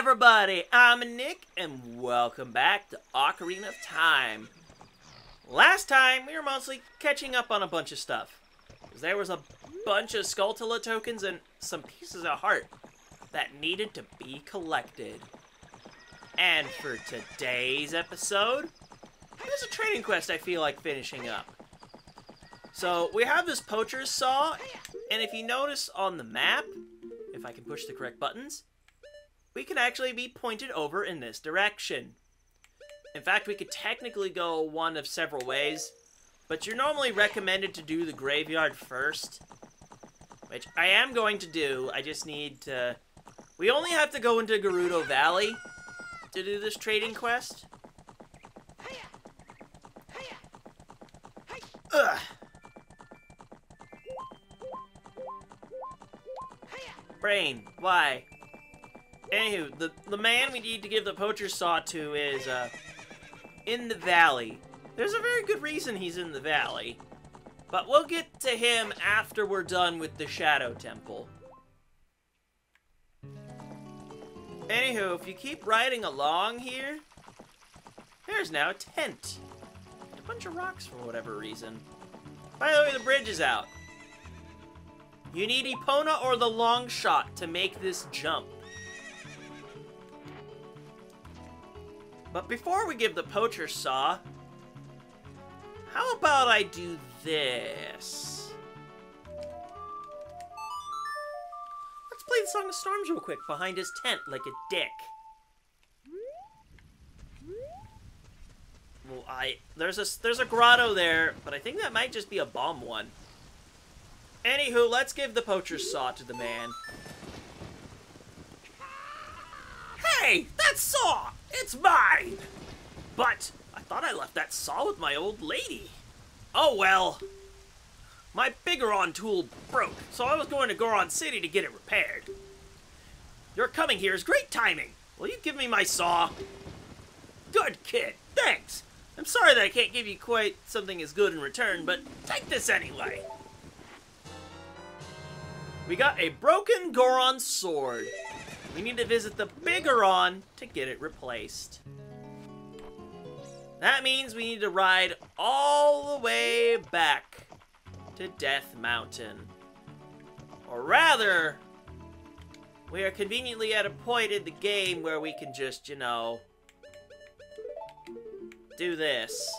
everybody, I'm Nick, and welcome back to Ocarina of Time. Last time, we were mostly catching up on a bunch of stuff. There was a bunch of Skulltula tokens and some pieces of heart that needed to be collected. And for today's episode, there's a trading quest I feel like finishing up. So, we have this poacher's saw, and if you notice on the map, if I can push the correct buttons, we can actually be pointed over in this direction. In fact, we could technically go one of several ways, but you're normally recommended to do the graveyard first, which I am going to do. I just need to... We only have to go into Gerudo Valley to do this trading quest. Ugh. Brain, why? Anywho, the man we need to give the poacher's saw to is, in the valley. There's a very good reason he's in the valley, but we'll get to him after we're done with the Shadow Temple. Anywho, if you keep riding along here, there's now a tent. A bunch of rocks for whatever reason. By the way, the bridge is out. You need Epona or the long shot to make this jump. But before we give the poacher saw, how about I do this? Let's play the Song of Storms real quick behind his tent like a dick. Well, there's a grotto there, but I think that might just be a bomb one. Anywho, let's give the poacher's saw to the man. Hey, that saw! It's mine! But I thought I left that saw with my old lady. Oh well. My Bigoron tool broke, so I was going to Goron City to get it repaired. Your coming here is great timing. Will you give me my saw? Good kid, thanks. I'm sorry that I can't give you quite something as good in return, but take this anyway. We got a broken Goron sword. We need to visit the Bigoron to get it replaced. That means we need to ride all the way back to Death Mountain. Or rather, we are conveniently at a point in the game where we can just, you know, do this.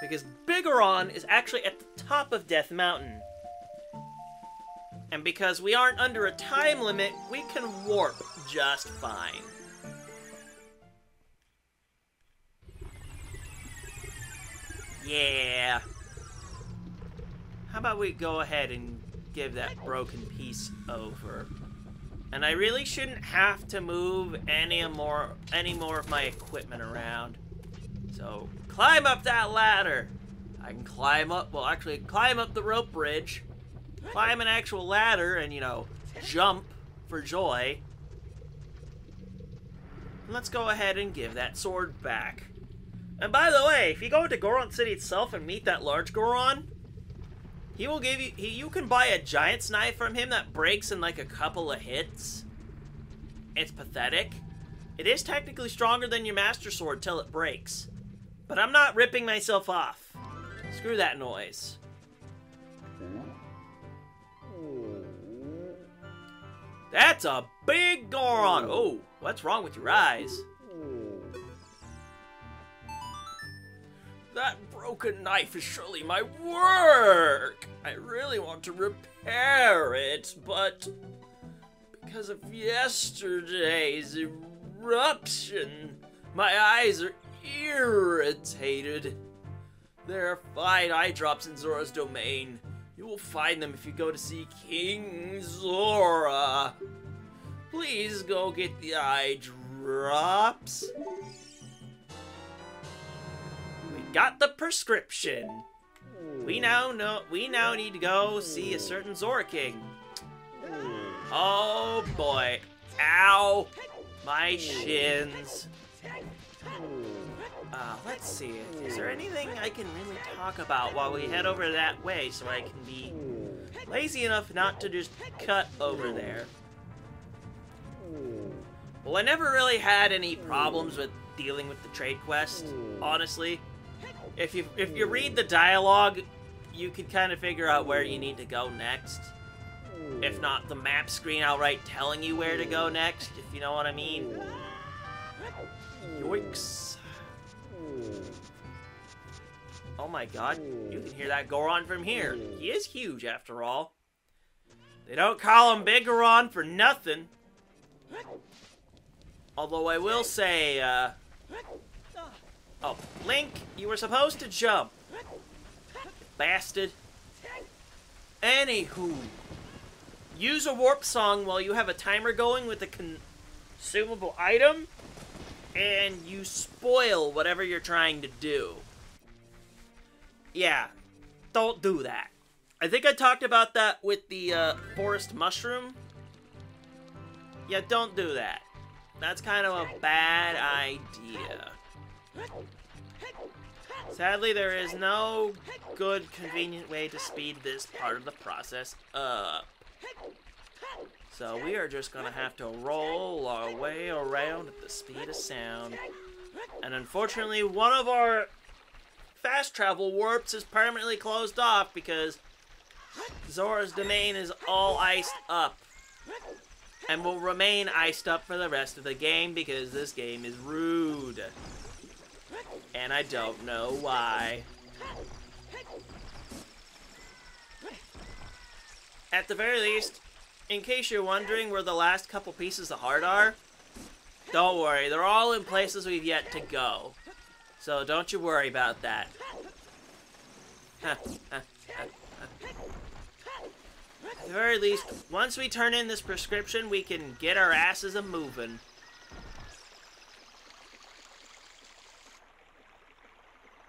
Because Bigoron is actually at the top of Death Mountain. And because we aren't under a time limit, we can warp just fine. Yeah. How about we go ahead and give that broken piece over? And I really shouldn't have to move any more of my equipment around. So, climb up that ladder. I can climb up, well actually climb up the rope bridge. Climb an actual ladder and, you know, jump for joy. And let's go ahead and give that sword back. And by the way, if you go into Goron City itself and meet that large Goron, he will give you, you can buy a giant's knife from him that breaks in like a couple of hits. It's pathetic. It is technically stronger than your Master Sword till it breaks. But I'm not ripping myself off. Screw that noise. That's a big Goron! Oh, what's wrong with your eyes? That broken knife is surely my work! I really want to repair it, but because of yesterday's eruption, my eyes are irritated. There are 5 eye drops in Zora's domain. You will find them if you go to see King Zora. Please go get the eye drops. We got the prescription. We now need to go see a certain Zora King. Oh boy. Ow. My shins. Let's see. Is there anything I can really talk about while we head over that way so I can be lazy enough not to just cut over there. Well, I never really had any problems with dealing with the trade quest, honestly. If you read the dialogue, you can kind of figure out where you need to go next. If not, the map screen outright telling you where to go next, if you know what I mean. Yoinks. Oh my god, you can hear that Goron from here. He is huge, after all. They don't call him Big Goron for nothing. Although I will say, oh, Link, you were supposed to jump. Bastard. Anywho. Use a warp song while you have a timer going with a consumable item, and you spoil whatever you're trying to do. Yeah, don't do that. I think I talked about that with the forest mushroom. Yeah, don't do that. That's kind of a bad idea. Sadly, there is no good, convenient way to speed this part of the process up. So we are just gonna have to roll our way around at the speed of sound. And unfortunately, one of our fast travel warps is permanently closed off because Zora's domain is all iced up. And will remain iced up for the rest of the game because this game is rude. And I don't know why. At the very least, in case you're wondering where the last couple pieces of heart are, don't worry, they're all in places we've yet to go. So don't you worry about that. At the very least, once we turn in this prescription, we can get our asses a-moving.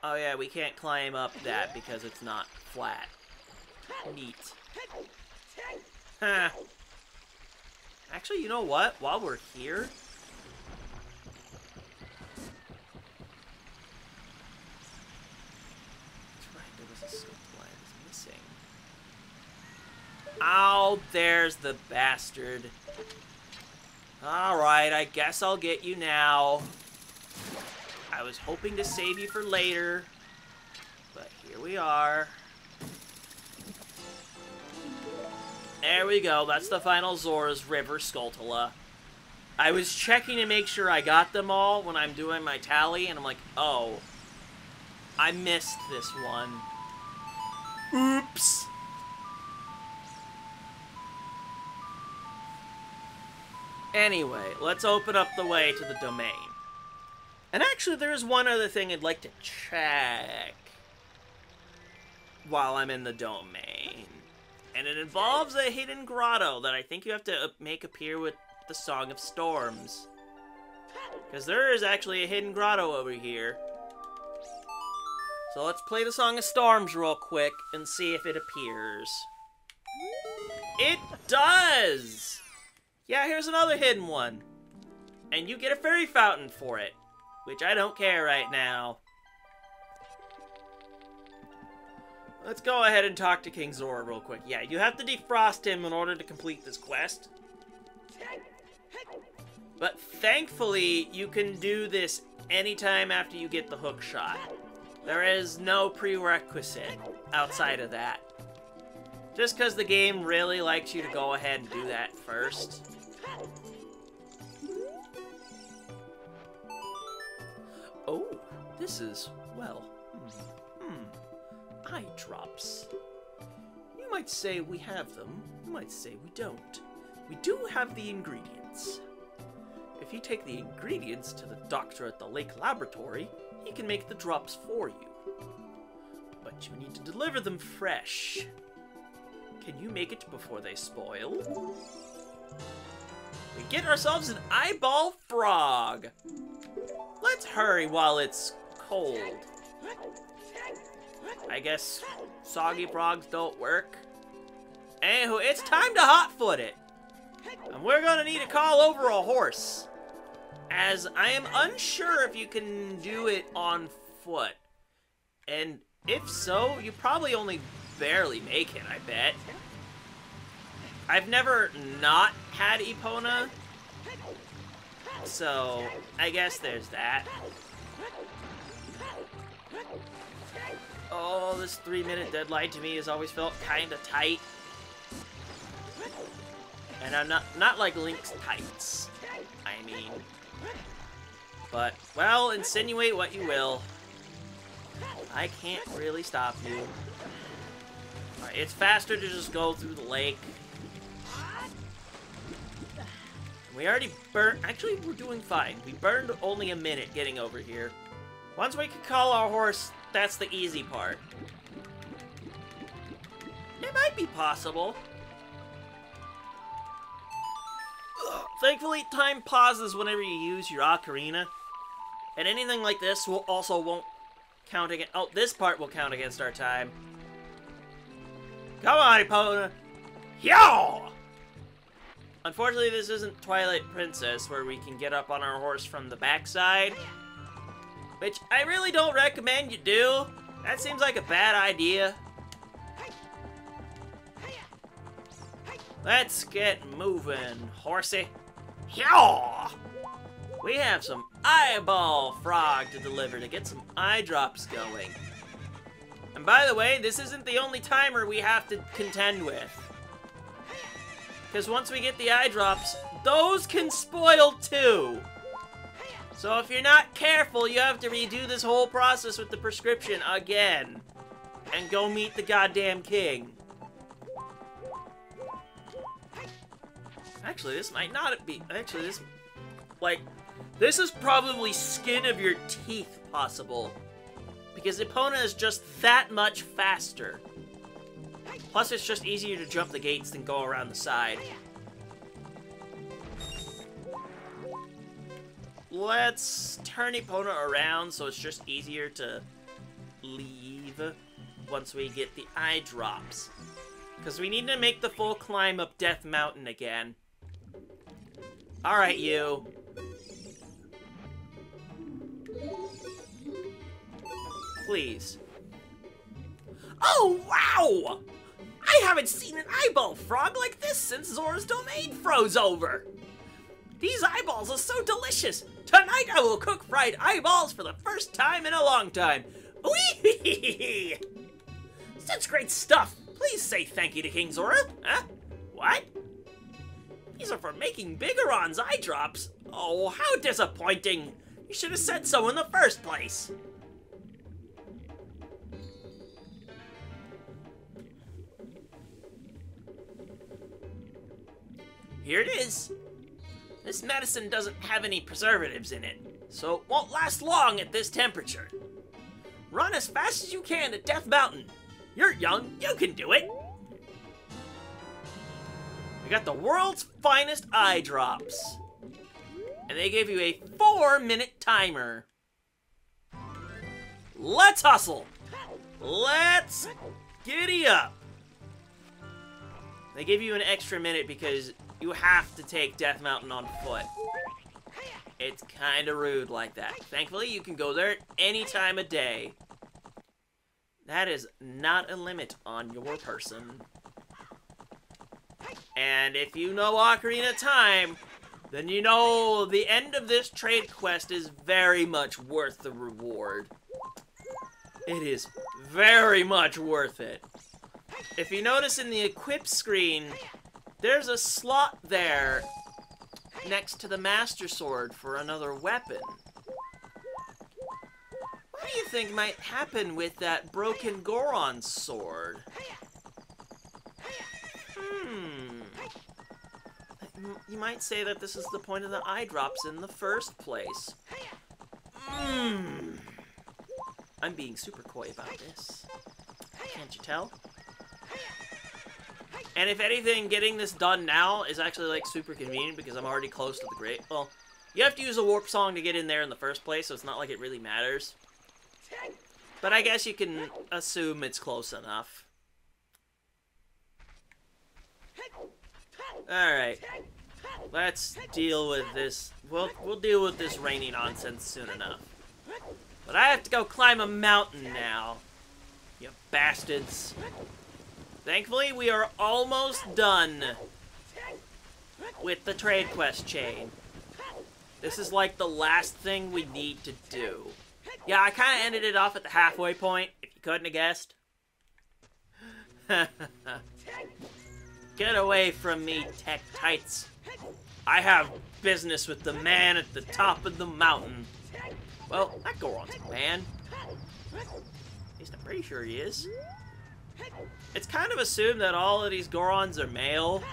Oh yeah, we can't climb up that because it's not flat. Neat. Huh. Actually, you know what? While we're here... That's right, there was a scope line that's missing. Oh, there's the bastard. Alright, I guess I'll get you now. I was hoping to save you for later, but here we are. There we go, that's the final Zora's River Skulltula. I was checking to make sure I got them all when I'm doing my tally, and I'm like, oh, I missed this one. Oops. Anyway, let's open up the way to the domain. And actually, there's one other thing I'd like to check while I'm in the domain. And it involves a hidden grotto that I think you have to make appear with the Song of Storms. Because there is actually a hidden grotto over here. So let's play the Song of Storms real quick and see if it appears. It does! Yeah, here's another hidden one. And you get a fairy fountain for it. Which I don't care right now. Let's go ahead and talk to King Zora real quick. Yeah, you have to defrost him in order to complete this quest. But thankfully, you can do this anytime after you get the hook shot. There is no prerequisite outside of that. Just because the game really likes you to go ahead and do that first. Oh, this is, well, eye drops. You might say we have them, you might say we don't. We do have the ingredients. If you take the ingredients to the doctor at the lake laboratory, he can make the drops for you. But you need to deliver them fresh. Can you make it before they spoil? We get ourselves an eyeball frog. Let's hurry while it's cold. I guess soggy frogs don't work. Anywho, it's time to hotfoot it. And we're gonna need to call over a horse. As I am unsure if you can do it on foot. And if so, you probably only barely make it, I bet. I've never not had Epona, so I guess there's that. Oh, this 3-minute deadline to me has always felt kind of tight. And I'm not like Link's tights, I mean. But, well, insinuate what you will. I can't really stop you. Alright, it's faster to just go through the lake. We already burned... Actually, we're doing fine. We burned only a minute getting over here. Once we can call our horse, that's the easy part. It might be possible. Ugh. Thankfully, time pauses whenever you use your Ocarina. And anything like this will also won't count against... Oh, this part will count against our time. Come on, Epona! Yo! Unfortunately, this isn't Twilight Princess, where we can get up on our horse from the backside. Which I really don't recommend you do. That seems like a bad idea. Let's get moving, horsey. Yaw! We have some eyeball frog to deliver to get some eye drops going. And by the way, this isn't the only timer we have to contend with. Because once we get the eye drops, those can spoil too. So if you're not careful, you have to redo this whole process with the prescription again. And go meet the goddamn king. Actually, this might not be... Actually, this... Like, this is probably skin of your teeth possible. Because Epona is just that much faster. Plus, it's just easier to jump the gates than go around the side. Let's turn Epona around so it's just easier to leave once we get the eye drops. Because we need to make the full climb up Death Mountain again. Alright, you. Please. Oh, wow! I haven't seen an eyeball frog like this since Zora's Domain froze over. These eyeballs are so delicious. Tonight I will cook fried eyeballs for the first time in a long time. Whee! Such great stuff. Please say thank you to King Zora. Huh? What? These are for making Bigoron's eye drops. Oh, how disappointing. You should have said so in the first place. Here it is. This medicine doesn't have any preservatives in it, so it won't last long at this temperature. Run as fast as you can to Death Mountain. You're young, you can do it. We got the world's finest eye drops. And they gave you a 4-minute timer. Let's hustle. Let's giddy up. They give you an extra minute because you have to take Death Mountain on foot. It's kind of rude like that. Thankfully, you can go there at any time of day. That is not a limit on your person. And if you know Ocarina of Time, then you know the end of this trade quest is very much worth the reward. It is very much worth it. If you notice in the equip screen, there's a slot there next to the Master Sword for another weapon. What do you think might happen with that broken Goron sword? You might say that this is the point of the eye drops in the first place. I'm being super coy about this. Can't you tell? And if anything, getting this done now is actually, like, super convenient because I'm already close to the great... Well, you have to use a warp song to get in there in the first place, so it's not like it really matters. But I guess you can assume it's close enough. Alright. Let's deal with this. We'll deal with this rainy nonsense soon enough. But I have to go climb a mountain now. You bastards. Thankfully, we are almost done with the trade quest chain. This is like the last thing we need to do. Yeah, I kind of ended it off at the halfway point, if you couldn't have guessed. Get away from me, Tektites. I have business with the man at the top of the mountain. Well, that Goron's a man. At least I'm pretty sure he is. It's kind of assumed that all of these Gorons are male.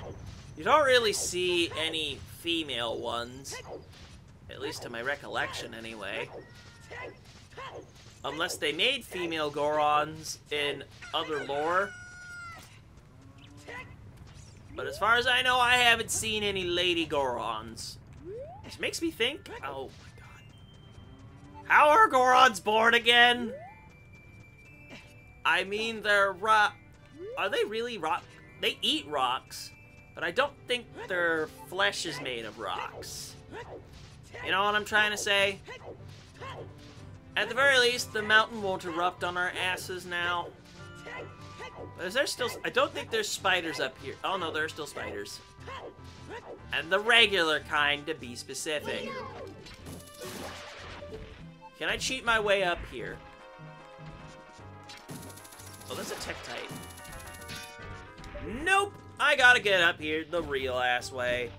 You don't really see any female ones. At least to my recollection, anyway. Unless they made female Gorons in other lore. But as far as I know, I haven't seen any lady Gorons. Which makes me think, oh my god. How are Gorons born again? I mean, they're rock. Are they really rock? They eat rocks, but I don't think their flesh is made of rocks. You know what I'm trying to say? At the very least, the mountain won't erupt on our asses now. But is there still... I don't think there's spiders up here. Oh no, there are still spiders. And the regular kind, to be specific. Can I cheat my way up here? Oh, that's a Tektite. Nope! I gotta get up here the real ass way.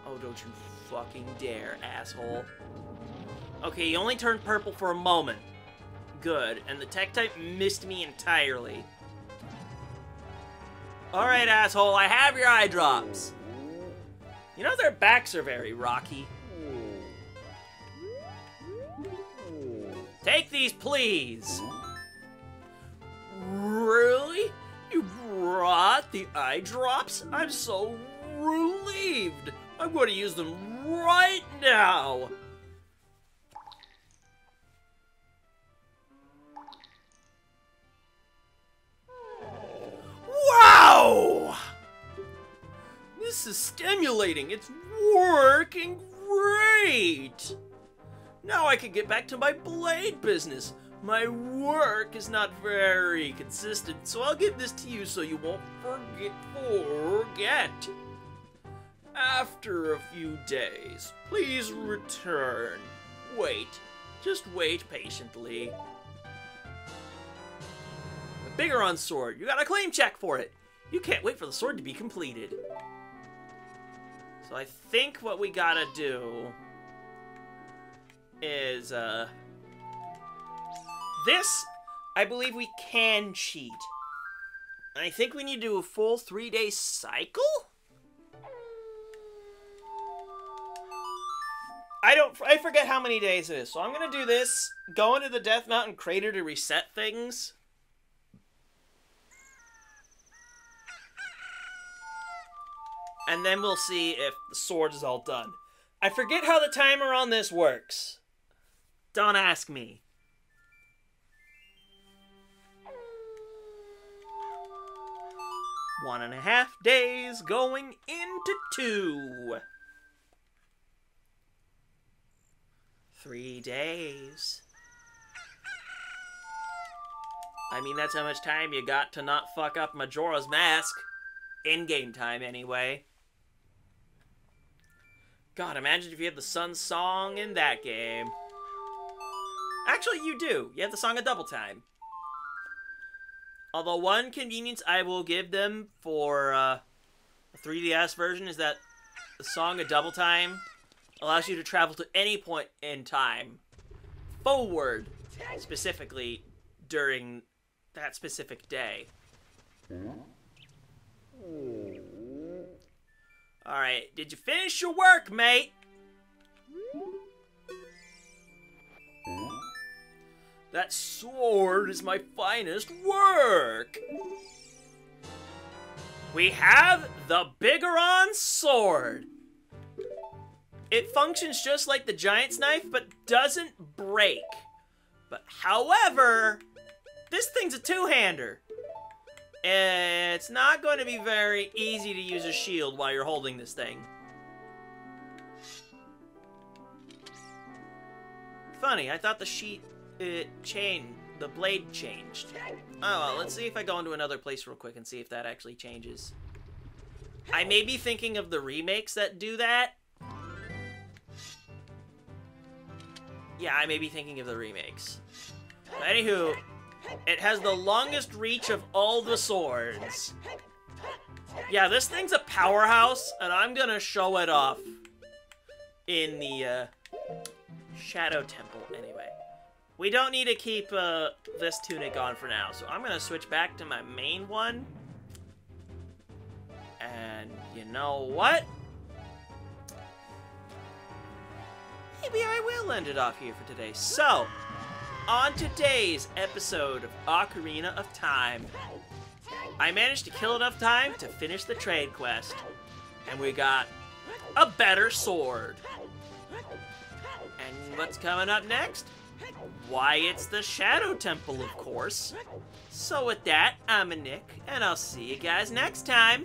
Oh, don't you fucking dare, asshole. Okay, he only turned purple for a moment. Good, and the Tektite missed me entirely. Alright, asshole, I have your eye drops. You know their backs are very rocky. Take these, please. Really? You brought the eye drops? I'm so relieved. I'm going to use them right now. Wow! This is stimulating. It's working great. Now I can get back to my blade business. My work is not very consistent, so I'll give this to you so you won't forget. After a few days, please return. Wait. Just wait patiently. A Bigoron sword. You got a claim check for it. You can't wait for the sword to be completed. So I think what we gotta do is, this, I believe we can cheat. I think we need to do a full 3-day cycle? I forget how many days it is, so I'm gonna do this, go into the Death Mountain crater to reset things. And then we'll see if the sword is all done. I forget how the timer on this works. Don't ask me. One and a half days going into 2. 3 days. I mean, that's how much time you got to not fuck up Majora's Mask. In-game time, anyway. God, imagine if you had the Sun Song in that game. Actually, you do. You have the Song of Double Time. Although one convenience I will give them for a 3DS version is that the Song of Double Time allows you to travel to any point in time. Forward, specifically, during that specific day. Alright, did you finish your work, mate? That sword is my finest work! We have the Bigoron sword! It functions just like the Giant's knife, but doesn't break. But however, this thing's a two-hander. It's not going to be very easy to use a shield while you're holding this thing. Funny, I thought the chain the blade changed. Oh, well, let's see if I go into another place real quick and see if that actually changes. I may be thinking of the remakes that do that. Yeah, I may be thinking of the remakes. But anywho, it has the longest reach of all the swords. Yeah, this thing's a powerhouse, and I'm gonna show it off in the Shadow Temple anyway. We don't need to keep this tunic on for now, so I'm gonna switch back to my main one. And you know what? Maybe I will end it off here for today. So, on today's episode of Ocarina of Time, I managed to kill enough time to finish the trade quest. And we got a better sword. And what's coming up next? Why, it's the Shadow Temple, of course. So with that, I'm Nick, and I'll see you guys next time.